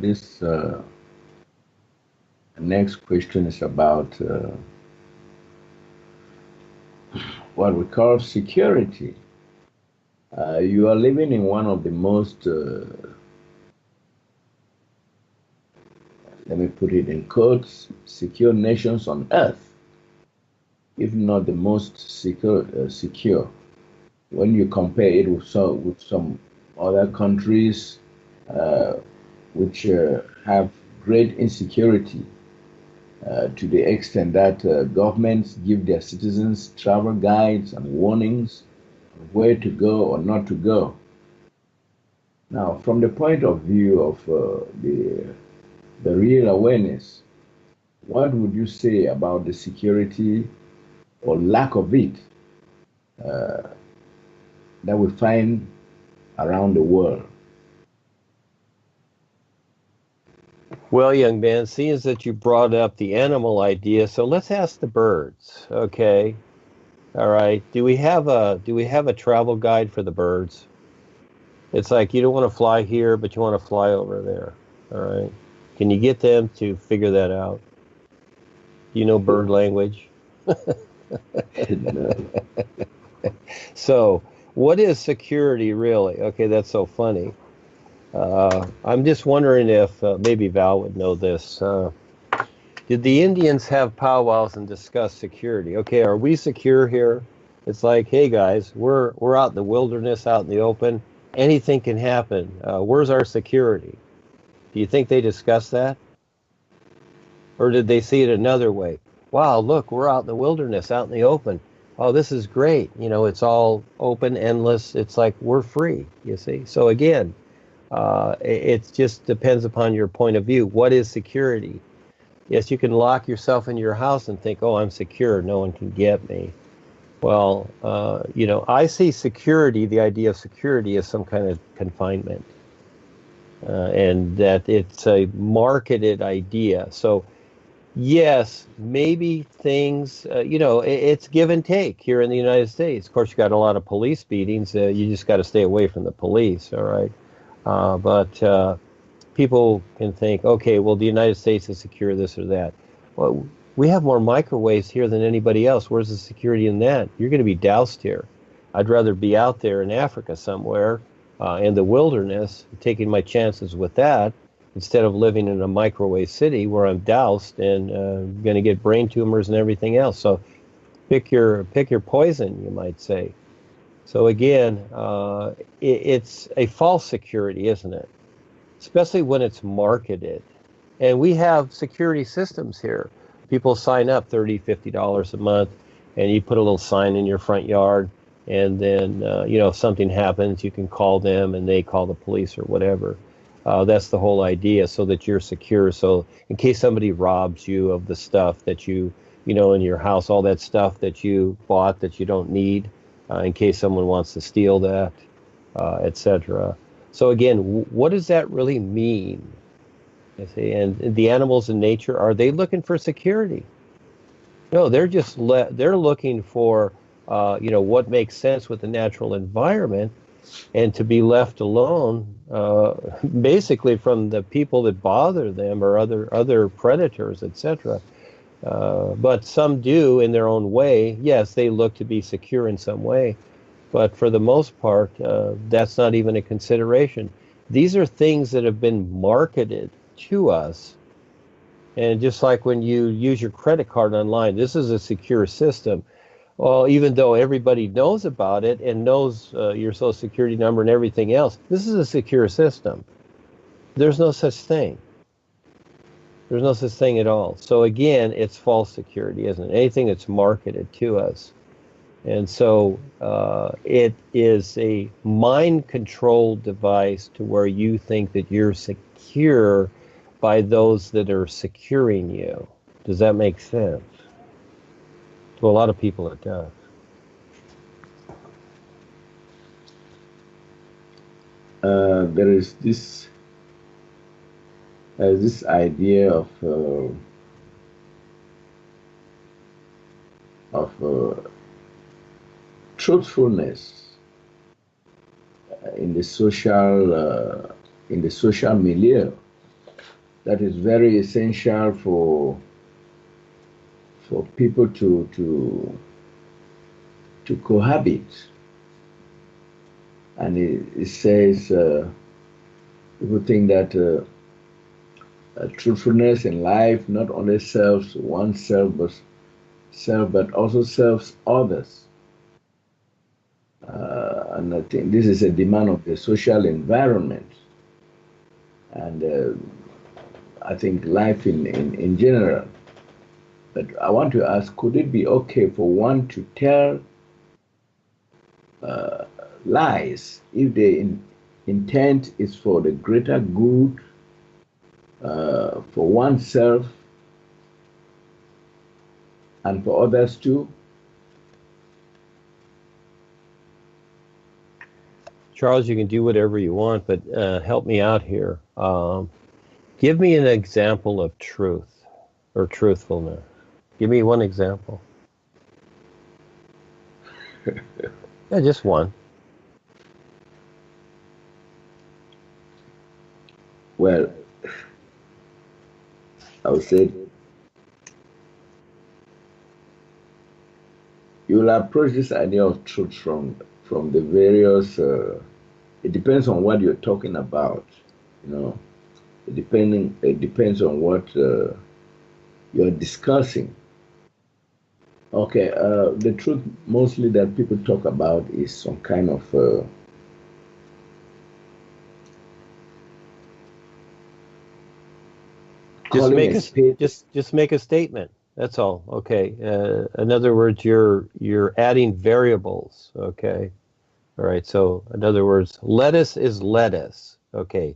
this next question is about what we call security. You are living in one of the most, let me put it in quotes, secure nations on earth, if not the most secure. When you compare it with some other countries uh, which have great insecurity to the extent that governments give their citizens travel guides and warnings of where to go or not to go. Now, from the point of view of the real awareness, what would you say about the security or lack of it uh, that we find around the world? Well, young man, seeing as that you brought up the animal idea, so let's ask the birds. Okay. All right. Do we have a travel guide for the birds? It's like you don't want to fly here, but you want to fly over there. All right. Can you get them to figure that out? Do you know bird language? No. So, what is security really? Okay, that's so funny. I'm just wondering if maybe Val would know this. Did the Indians have powwows and discuss security? Okay, are we secure here? It's like, hey guys, we're out in the wilderness, out in the open. Anything can happen. Where's our security? Do you think they discussed that? Or did they see it another way? Wow, look, we're out in the wilderness, out in the open. Oh, this is great. You know, it's all open, endless. It's like we're free, you see. So again, it just depends upon your point of view. What is security? Yes, you can lock yourself in your house and think, oh, I'm secure. No one can get me. Well, I see security, the idea of security, as some kind of confinement, and that it's a marketed idea. So yes, maybe things, it's give and take here in the United States. Of course, you got a lot of police beatings. You just got to stay away from the police, all right? But people can think, okay, well, the United States is secure, this or that. Well, we have more microwaves here than anybody else. Where's the security in that? You're going to be doused here. I'd rather be out there in Africa somewhere, in the wilderness, taking my chances with that, instead of living in a microwave city where I'm doused and going to get brain tumors and everything else. So pick your poison, you might say. So again, it's a false security, isn't it? Especially when it's marketed. And we have security systems here. People sign up $30, $50 a month, and you put a little sign in your front yard, and then, if something happens, you can call them, and they call the police or whatever. That's the whole idea, so that you're secure. So in case somebody robs you of the stuff that in your house, all that stuff that you bought that you don't need, in case someone wants to steal that, etc. So again, what does that really mean? You see, and the animals in nature, are they looking for security? No, they're just they're looking for what makes sense with the natural environment, and to be left alone, basically from the people that bother them or other predators, etc. But some do in their own way. Yes, they look to be secure in some way, but for the most part, that's not even a consideration. These are things that have been marketed to us. And just like when you use your credit card online, this is a secure system. Well, even though everybody knows about it and knows your social security number and everything else, this is a secure system. There's no such thing. There's no such thing at all. So again, it's false security, isn't it? Anything that's marketed to us. And so it is a mind-controlled device to where you think that you're secure by those that are securing you. Does that make sense? To a lot of people, it does. There is this idea of truthfulness in the social milieu. that is very essential for people to cohabit. And it says people think that truthfulness in life not only serves oneself but also serves others. And I think this is a demand of the social environment, and I think life in general. But I want to ask, could it be okay for one to tell lies if the intent is for the greater good, for oneself and for others too? Charles, you can do whatever you want, but help me out here. Give me an example of truth or truthfulness. Give me one example. Yeah, just one. Well, I would say you'll approach this idea of truth from the various. It depends on what you're talking about, you know. It depends on what you're discussing. Okay, the truth mostly that people talk about is some kind of Just calling make a a spade. just make a statement. That's all. Okay. In other words, you're adding variables. Okay. All right. So in other words, lettuce is lettuce. Okay.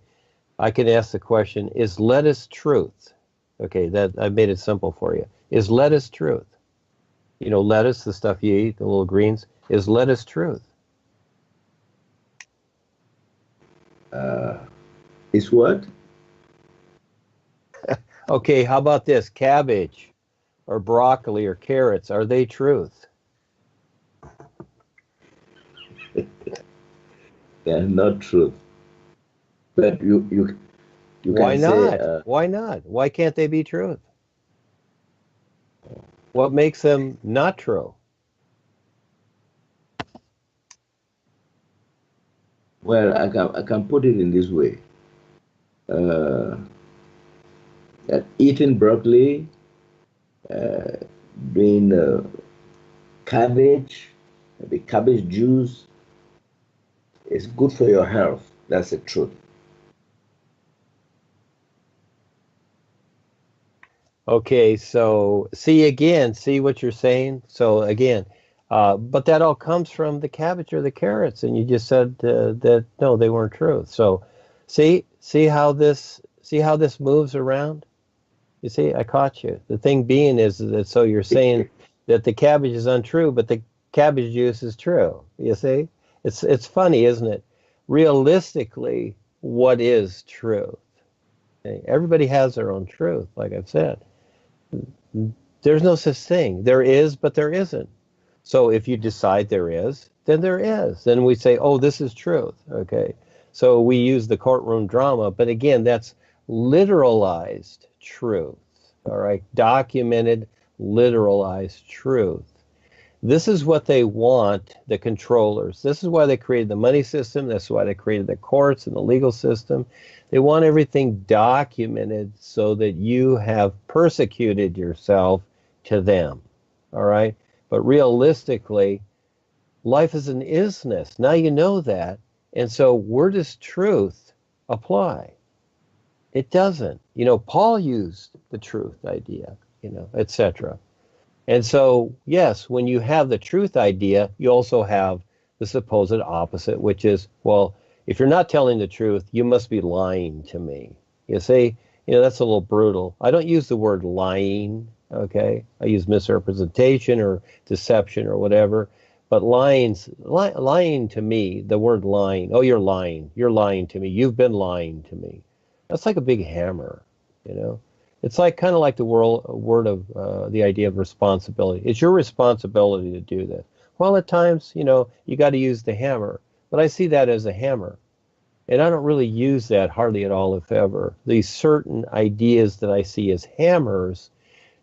I can ask the question: is lettuce truth? Okay. That I made it simple for you. Is lettuce truth? You know, lettuce, the stuff you eat, the little greens. Is lettuce truth? Uh, is what? Okay. How about this? Cabbage or broccoli or carrots, are they truth? They're not truth. But you Why can say, not? Why not? Why can't they be truth? What makes them not true? well, I can put it in this way. Uh, that eating broccoli, doing cabbage, maybe cabbage juice, is good for your health. That's the truth. Okay, so see what you're saying? So again, but that all comes from the cabbage or the carrots, and you just said that no, they weren't truth. So see how this moves around? You see, I caught you. The thing being is that so you're saying that the cabbage is untrue, but the cabbage juice is true. You see? It's funny, isn't it? Realistically, what is truth? Okay? Everybody has their own truth, like I've said. There's no such thing. There is, but there isn't. So if you decide there is, then there is. Then we say, oh, this is truth. Okay. So we use the courtroom drama, but again, that's literalized truth. All right. Documented, literalized truth. This is what they want, the controllers. This is why they created the money system. That's why they created the courts and the legal system. They want everything documented so that you have persecuted yourself to them. All right? But realistically, life is an isness. Now you know that. And so where does truth apply? It doesn't. You know, Paul used the truth idea, you know, etc. And so, yes, when you have the truth idea, you also have the supposed opposite, which is, well, if you're not telling the truth, you must be lying to me. You see, you know, that's a little brutal. I don't use the word lying, okay? I use misrepresentation or deception or whatever. But lying to me, the word lying, oh, you're lying. You're lying to me. You've been lying to me. That's like a big hammer, you know? It's like kind of like the word of the idea of responsibility. It's your responsibility to do this. Well, at times, you know, you got to use the hammer, but I see that as a hammer. And I don't really use that hardly at all, if ever. These certain ideas that I see as hammers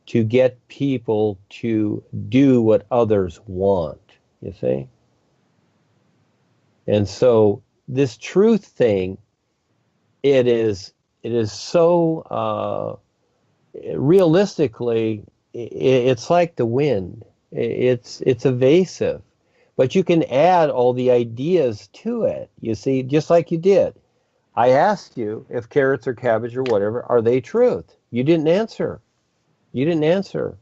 to get people to do what others want, you see? And so this truth thing, it is so realistically, it's like the wind. It's evasive, but you can add all the ideas to it. You see, just like you did. I asked you if carrots or cabbage or whatever, are they truth? You didn't answer. You didn't answer.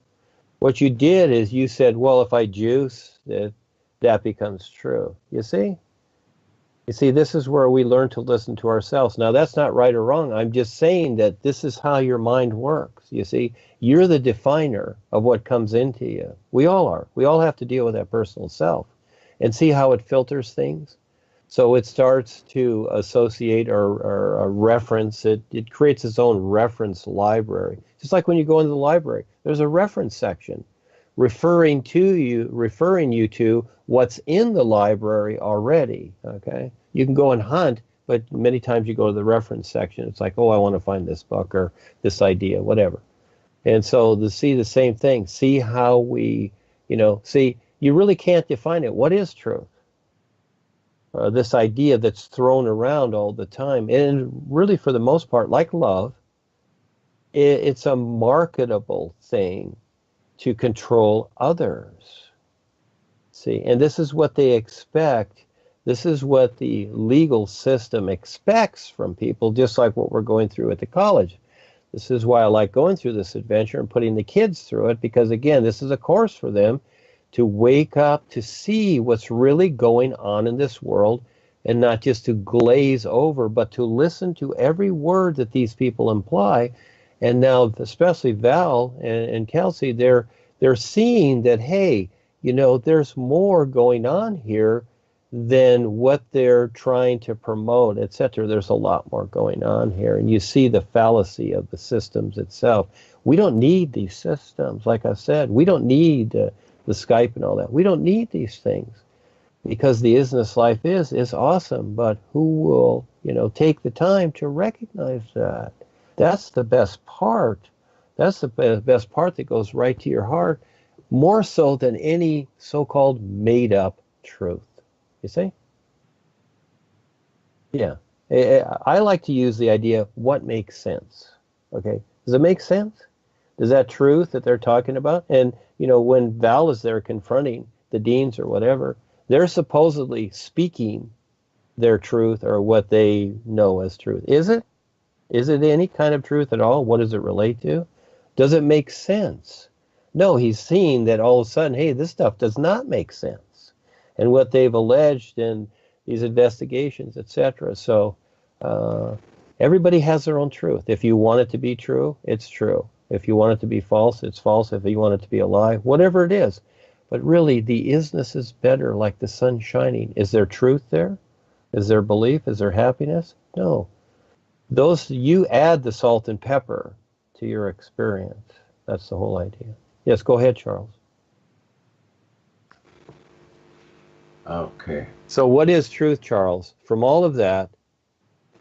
What you did is you said, well, if I juice, that becomes true. You see? You see, this is where we learn to listen to ourselves. Now, that's not right or wrong. I'm just saying that this is how your mind works. You see, you're the definer of what comes into you. We all are. We all have to deal with that personal self and see how it filters things. So it starts to associate or reference. It creates its own reference library. Just like when you go into the library, there's a reference section referring you to what's in the library already. Okay, you can go and hunt, but many times you go to the reference section. It's like, oh, I want to find this book or this idea, whatever. And so to see the same thing, see how we, see, you really can't define it. What is truth? This idea that's thrown around all the time, and really for the most part, like love, it's a marketable thing to control others. See, and this is what they expect. This is what the legal system expects from people, just like what we're going through at the college. This is why I like going through this adventure and putting the kids through it, because again, this is a course for them to wake up, to see what's really going on in this world, and not just to glaze over, but to listen to every word that these people imply. And now, especially Val and Kelsey, they're seeing that, hey, there's more going on here than what they're trying to promote, etc. There's a lot more going on here. And you see the fallacy of the systems itself. We don't need these systems. Like I said, we don't need the Skype and all that. We don't need these things, because the isness life is awesome, but who will, take the time to recognize that? That's the best part. That's the best part that goes right to your heart, more so than any so-called made-up truth. You see? Yeah. I like to use the idea, what makes sense? Okay. Does it make sense? Is that truth that they're talking about? And, when Val is there confronting the deans or whatever, they're supposedly speaking their truth or what they know as truth. Is it? Is it any kind of truth at all? What does it relate to? Does it make sense? No, he's seeing that all of a sudden, hey, this stuff does not make sense. And what they've alleged in these investigations, etc. So everybody has their own truth. If you want it to be true, it's true. If you want it to be false, it's false. If you want it to be a lie, whatever it is. But really, the isness is better, like the sun shining. Is there truth there? Is there belief? Is there happiness? No. You add the salt and pepper to your experience. That's the whole idea. Yes, go ahead, Charles. Okay. So what is truth, Charles? From all of that,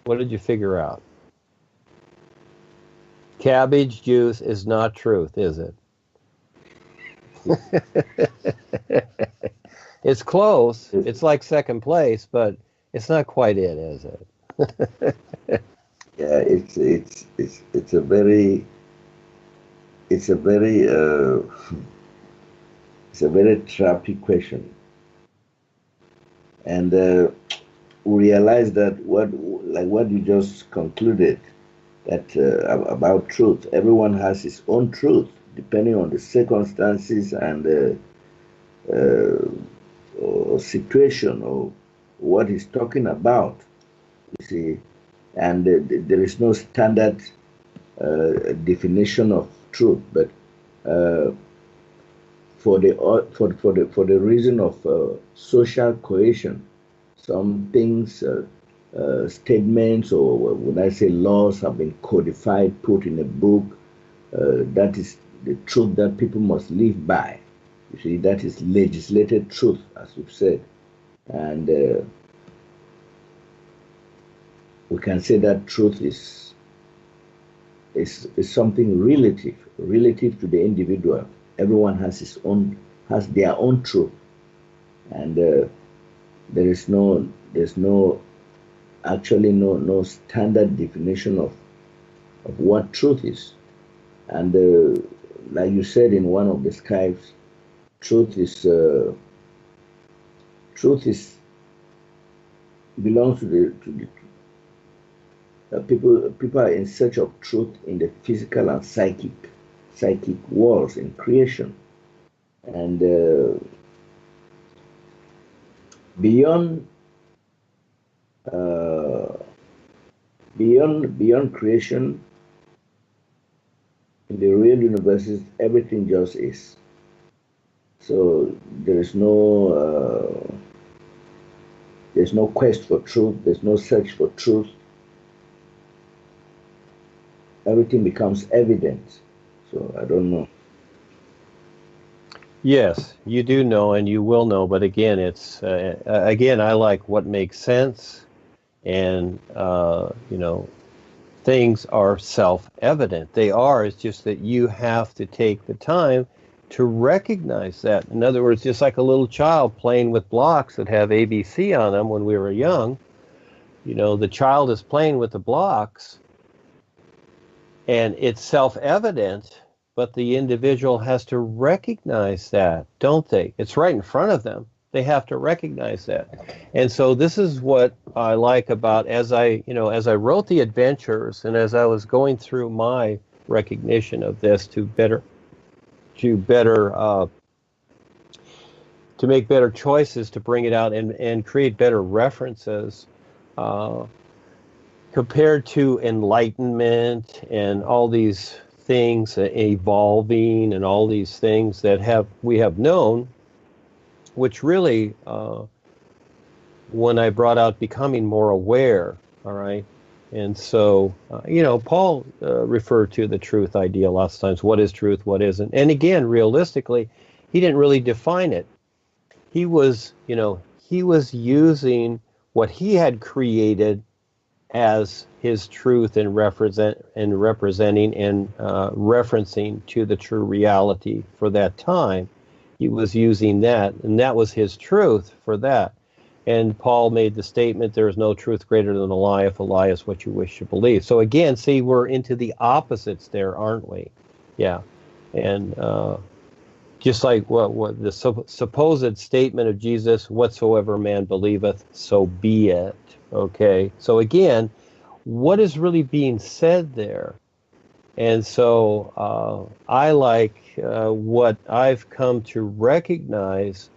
what did you figure out? Cabbage juice is not truth, is it? It's close. It's like second place, but it's not quite it, is it? Yeah, it's a very tricky question, and we realize that what you just concluded, that about truth, everyone has his own truth depending on the circumstances and or situation or what he's talking about. You see, and there is no standard definition of truth, but for the reason of social cohesion, some things, statements, or when I say laws, have been codified, put in a book. That is the truth that people must live by. You see, that is legislated truth, as we've said, and we can say that truth is something relative to the individual. Everyone has their own truth, and there's no actually no standard definition of what truth is. And like you said in one of the Skypes, truth is belongs to the people are in search of truth in the physical and psychic worlds in creation, and beyond beyond creation, in the real universes, everything just is. So there's no quest for truth. There's no search for truth. Everything becomes evident. So I don't know. Yes, you do know, and you will know. But again, it's again, I like what makes sense, and things are self-evident. They are. It's just that you have to take the time to recognize that. In other words, just like a little child playing with blocks that have ABC on them when we were young, the child is playing with the blocks, and it's self-evident, but the individual has to recognize that, don't they? It's right in front of them. They have to recognize that. And so this is what I like about, as I wrote the adventures and as I was going through my recognition of this to make better choices, to bring it out and create better references, compared to enlightenment and all these things, evolving and all these things that we have known, which really, when I brought out becoming more aware, all right? And so, Paul referred to the truth idea lots of times. What is truth? What isn't? And again, realistically, he didn't really define it. He was using what he had created as his truth and representing and referencing to the true reality for that time. He was using that, and that was his truth for that. And Paul made the statement, there is no truth greater than a lie if a lie is what you wish to believe. So again, see, we're into the opposites there, aren't we? Yeah. And just like what the supposed statement of Jesus, whatsoever man believeth, so be it. Okay. So again, what is really being said there? And so I like what I've come to recognize,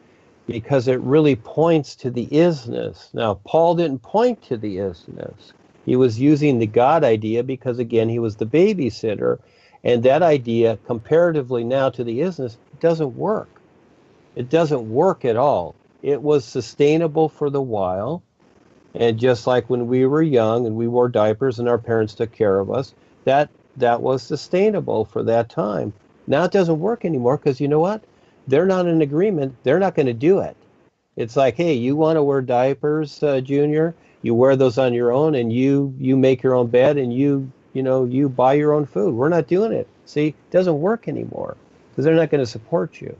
because it really points to the isness. Now, Paul didn't point to the isness. He was using the God idea because, again, he was the babysitter. And that idea, comparatively now to the isness, doesn't work. It doesn't work at all. It was sustainable for the while. And just like when we were young and we wore diapers and our parents took care of us, that was sustainable for that time. Now it doesn't work anymore because you know what? They're not in agreement. They're not going to do it. It's like, hey, you want to wear diapers, Junior? You wear those on your own, and you make your own bed, and you buy your own food. We're not doing it. See, it doesn't work anymore because they're not going to support you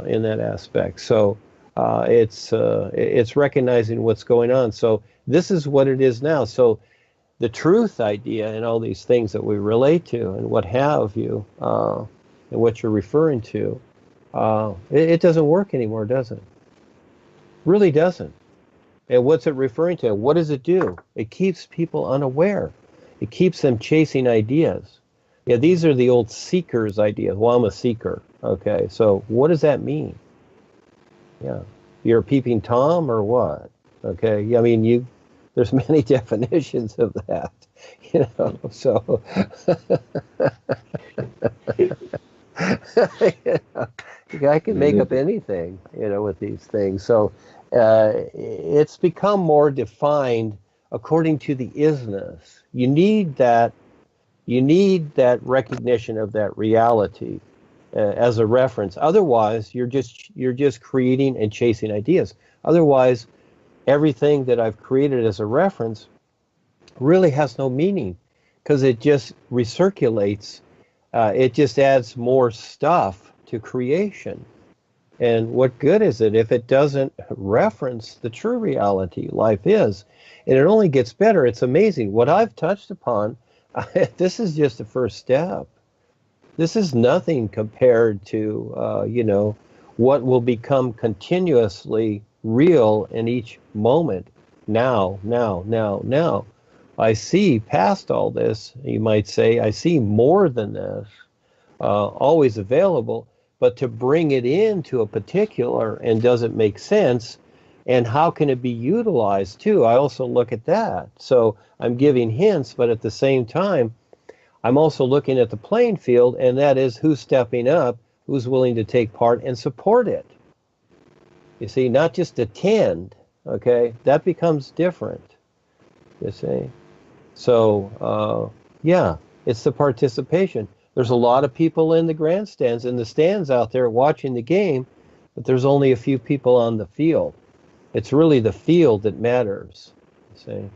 in that aspect. So it's recognizing what's going on. So this is what it is now. So the truth idea and all these things that we relate to and what have you, and what you're referring to, it doesn't work anymore, does it? Really doesn't. And what's it referring to? What does it do? It keeps people unaware. It keeps them chasing ideas. Yeah, these are the old seekers' ideas. Well, I'm a seeker. Okay, so what does that mean? Yeah, you're a peeping Tom or what? Okay, I mean, there's many definitions of that, so. I can make up anything, with these things. So it's become more defined according to the isness. You need that recognition of that reality as a reference. Otherwise, you're just creating and chasing ideas. Otherwise, everything that I've created as a reference really has no meaning because it just recirculates. It just adds more stuff to creation. And what good is it if it doesn't reference the true reality life is? And it only gets better. It's amazing. What I've touched upon, this is just the first step. This is nothing compared to, what will become continuously real in each moment. Now, now, now, now. I see past all this, you might say. I see more than this, always available. But to bring it into a particular, and does it make sense? And how can it be utilized too? I also look at that. So I'm giving hints, but at the same time, I'm also looking at the playing field, and that is who's stepping up, who's willing to take part and support it. You see, not just attend, okay? That becomes different, you see. So, yeah, it's the participation. There's a lot of people in the grandstands, in the stands out there watching the game, but there's only a few people on the field. It's really the field that matters, you see.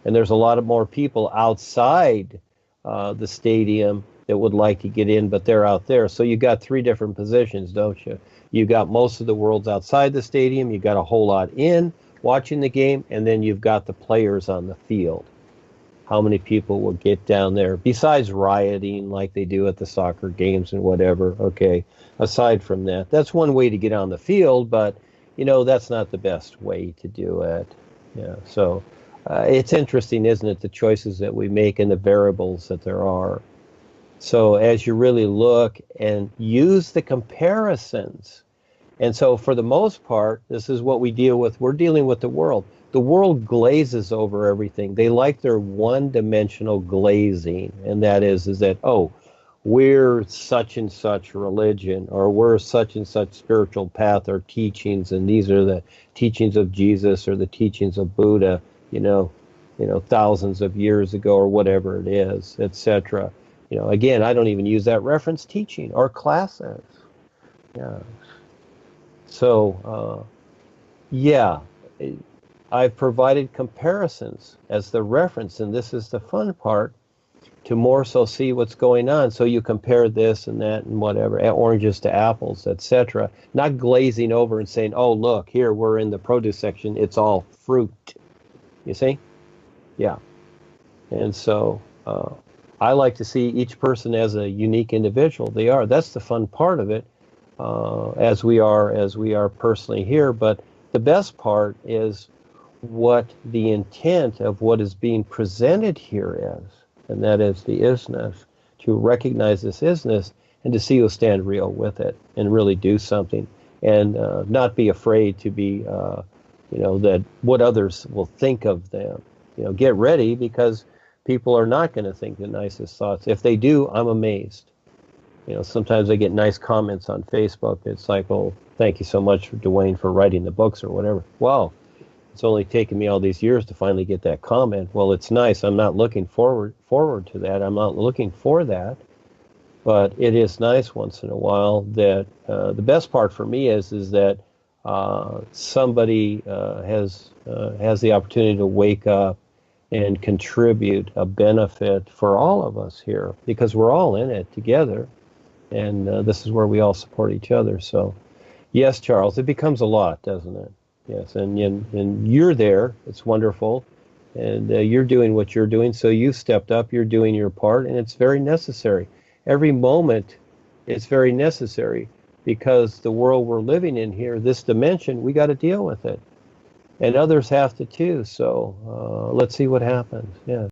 And there's a lot of more people outside the stadium that would like to get in, but they're out there. So you got three different positions, don't you? You got most of the world's outside the stadium, you got a whole lot in watching the game, and then you've got the players on the field. How many people will get down there besides rioting like they do at the soccer games and whatever? Okay, aside from that, that's one way to get on the field, but that's not the best way to do it. Yeah, so it's interesting, isn't it, the choices that we make and the variables that there are. So as you really look and use the comparisons, and so for the most part, this is what we deal with. We're dealing with the world. The world glazes over everything. They like their one-dimensional glazing, and that is that, oh, we're such and such religion, or we're such and such spiritual path or teachings, and these are the teachings of Jesus or the teachings of Buddha, thousands of years ago or whatever it is, etc. Again, I don't even use that reference teaching or classes. Yeah. So, I've provided comparisons as the reference, and this is the fun part, to more so see what's going on. So you compare this and that and whatever, oranges to apples, etc. Not glazing over and saying, oh, look, here we're in the produce section, it's all fruit. You see? Yeah. And so I like to see each person as a unique individual. They are. That's the fun part of it, as we are personally here. But the best part is what the intent of what is being presented here is, and that is the isness, to recognize this isness and to see you stand real with it and really do something, and not be afraid to be, that what others will think of them. Get ready, because people are not going to think the nicest thoughts. If they do, I'm amazed. Sometimes I get nice comments on Facebook. It's like, oh, thank you so much, Duane, for writing the books or whatever. Wow. It's only taken me all these years to finally get that comment. Well, it's nice. I'm not looking forward to that. I'm not looking for that. But it is nice once in a while that the best part for me is that somebody has the opportunity to wake up and contribute a benefit for all of us here, because we're all in it together, and this is where we all support each other. So, yes, Charles, it becomes a lot, doesn't it? Yes, and you're there. It's wonderful, and you're doing what you're doing. So you stepped up. You're doing your part, and it's very necessary. Every moment, it's very necessary, because the world we're living in here, this dimension, we got to deal with it, and others have to too. So let's see what happens. Yeah.